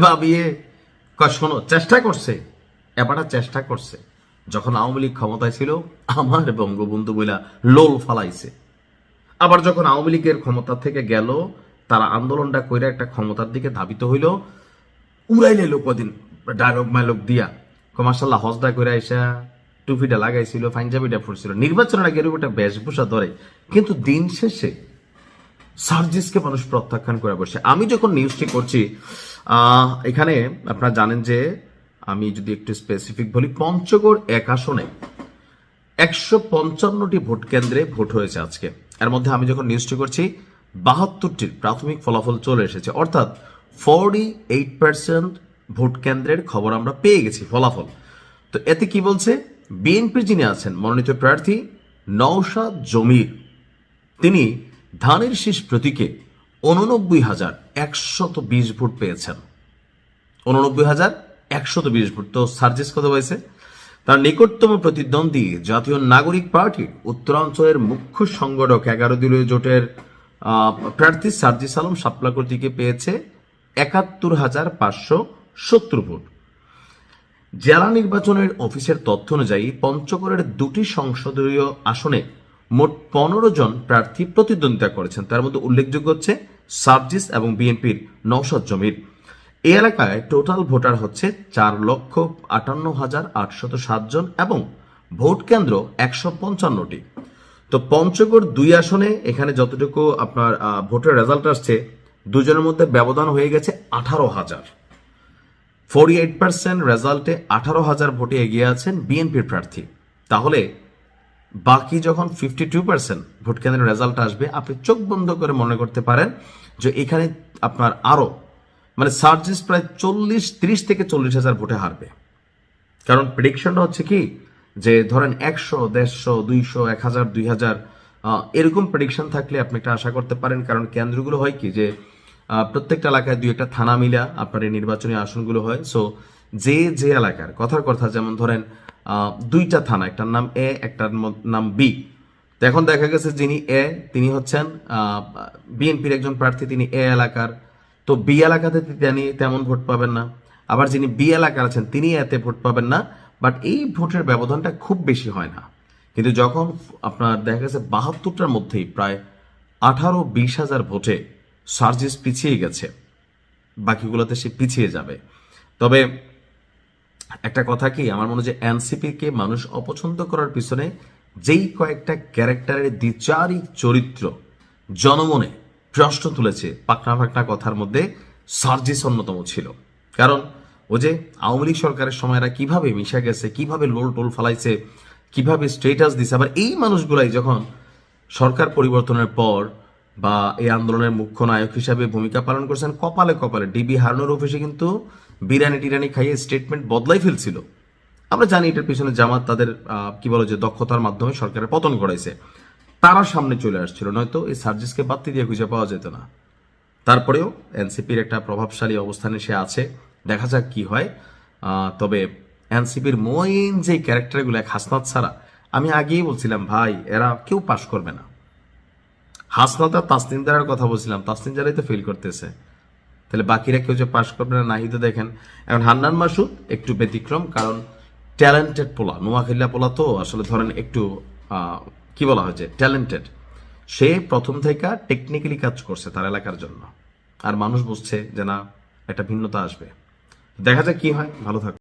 ভাবিয়ে শোনো, চেষ্টা করছে, এবারটা চেষ্টা করছে। যখন আওয়ামী লীগ ক্ষমতায় ছিল আমার বঙ্গবন্ধু বইলা লোল ফালাইছে। আবার যখন আওয়ামী লীগের ক্ষমতা থেকে গেল, তারা আন্দোলনটা কইরা একটা ক্ষমতার দিকে ধাবিত হইল, উড়াইলে লোক কদিন ডায়লগ মাইলগ দিয়া মাসাল্লাহ হজদা কইরা এসা টুপিটা লাগাইছিল, পাঞ্জাবিটা ফুরছিল, নির্বাচনের আগে এরকম একটা বেশভূষা ধরে। কিন্তু দিন শেষে সার্জিসকে মানুষ প্রত্যাখ্যান করে বসে। আমি যখন নিউজটি করছি, এখানে আপনারা জানেন যে আমি যদি একটু স্পেসিফিক বলি, পঞ্চগড় এক আসনে 155টি ভোট কেন্দ্রে ভোট হয়েছে আজকে। এর মধ্যে আমি যখন নিউজটি করছি 72টির প্রাথমিক ফলাফল চলে এসেছে, অর্থাৎ 48% ভোট কেন্দ্রের খবর আমরা পেয়ে গেছি, ফলাফল। তো এতে কি বলছে, বিএনপির যিনি আছেন মনোনীত প্রার্থী নওশাদ জমির, তিনি ধানের শীষ প্রতীকে 89,120 ভোট পেয়েছেন। 89,120 ভোট। তো সার্জিস কত হয়েছে? তার নিকটতম প্রতিদ্বন্দ্বী জাতীয় নাগরিক পার্টির উত্তরাঞ্চলের মুখ্য সংগঠক 11 দলীয় জোটের প্রার্থী সার্জিস আলম শাপলা কর্তৃকে পেয়েছে 71,570 ভোট। জেলা নির্বাচনের অফিসের তথ্য অনুযায়ী পঞ্চগড়ের 2টি সংসদীয় আসনে মোট 15 জন প্রার্থী প্রতিদ্বন্দ্বিতা করেছেন। তার মধ্যে উল্লেখযোগ্য হচ্ছে সার্জিস এবং বিএনপির নওশাদ জমির। এই এলাকায় টোটাল ভোটার হচ্ছে 4,58,807 জন এবং ভোট কেন্দ্র 155টি। তো পঞ্চগড় 2 আসনে এখানে যতটুকু আপনার ভোটের রেজাল্ট আসছে, দুজনের মধ্যে ব্যবধান হয়ে গেছে 18,000। 48% রেজাল্টে 18,000 ভোটে এগিয়ে আছেন বিএনপির প্রার্থী। তাহলে বাকি যখন 52% ভোট কেন্দ্রের রেজাল্ট আসবে, আপনি চোখ বন্ধ করে মনে করতে পারেন যে এখানে আপনার আরো সার্জিস প্রায় 30 থেকে 40,000 ভোটে হারবে। কারণ প্রেডিকশনটা হচ্ছে কি, যে ধরেন 100, 150, 200, 1000, 2000 এরকম প্রেডিকশন থাকলে আপনি একটা আশা করতে পারেন। কারণ কেন্দ্রগুলো হয় কি, যে প্রত্যেকটা এলাকায় 2-1টা থানা মিলা আপনার এই নির্বাচনী আসনগুলো হয়। সো যে এলাকার কথার কথা, যেমন ধরেন 2টা থানা, একটার নাম এ, একটার নাম বি। তো এখন দেখা গেছে যিনি এ, তিনি হচ্ছেন বিএনপির একজন প্রার্থী, তিনি এ এলাকার। তো বি এলাকাতে তিনি তেমন ভোট পাবেন না। আবার যিনি বি এলাকার আছেন তিনি এতে ভোট পাবেন না। বাট এই ভোটের ব্যবধানটা খুব বেশি হয় না। কিন্তু যখন আপনার দেখা গেছে 72টার মধ্যেই প্রায় 18-20 হাজার ভোটে সার্জিস পিছিয়ে গেছে, বাকিগুলোতে সে পিছিয়ে যাবে। তবে একটা কথা কি, আমার মনে হয় যে এনসিপিকে মানুষ অপছন্দ করার পিছনে যেই কয়েকটা ক্যারেক্টারের দ্বিচারিক চরিত্র জনমনে প্রশ্ন তুলেছে, পাকনা পাকনা কথার মধ্যে সার্জিস অন্যতম ছিল। কারণ ও যে আওয়ামী লীগ সরকারের সময় এরা কিভাবে মিশে গেছে, কিভাবে লোল টোল ফালাইছে, কিভাবে স্টেটাস দিছে, আবার এই মানুষগুলাই যখন সরকার পরিবর্তনের পর বা এই আন্দোলনের মুখ্য নায়ক হিসাবে ভূমিকা পালন করছেন, কপালে কপালে ডিবি হারুনের অফিসে কিন্তু বিরিয়ানি টিরানি খাইয়ে স্টেটমেন্ট বদলাই ফেলছিল। আমরা জানি এটার পিছনে জামাত তাদের কি বলে যে দক্ষতার মাধ্যমে সরকারের পতন করাইছে, তারা সামনে চলে আসছিল, নয়তো এই সার্জিসকে বাত্তি দিয়ে খুঁজে পাওয়া যেত না। তারপরেও এনসিপির একটা প্রভাবশালী অবস্থানে সে আছে, দেখা যাক কি হয়। তবে এনসিপির মেইন যে ক্যারেক্টারগুলো, এক হাসনাত ছাড়া, আমি আগেই বলছিলাম ভাই এরা কেউ পাশ করবে না। হাসনাত আর তাসনিম জারার কথা বলছিলাম, তাসনিম জারাই তো ফেল করতেছে, তাহলে বাকিরা কেউ যে পাশ করবে না, নাহিদ দেখেন। এখন হান্নান মাসুদ একটু ব্যতিক্রম, কারণ ট্যালেন্টেড পোলা, নোয়াখালীলা পোলা, তো আসলে ধরেন একটু কি বলা হয় যে ট্যালেন্টেড। সে প্রথম থেকে টেকনিক্যালি কাজ করছে তার এলাকার জন্য, আর মানুষ বুঝছে যে না একটা ভিন্নতা আসবে। দেখা যাক কি হয়। ভালো থাকবে।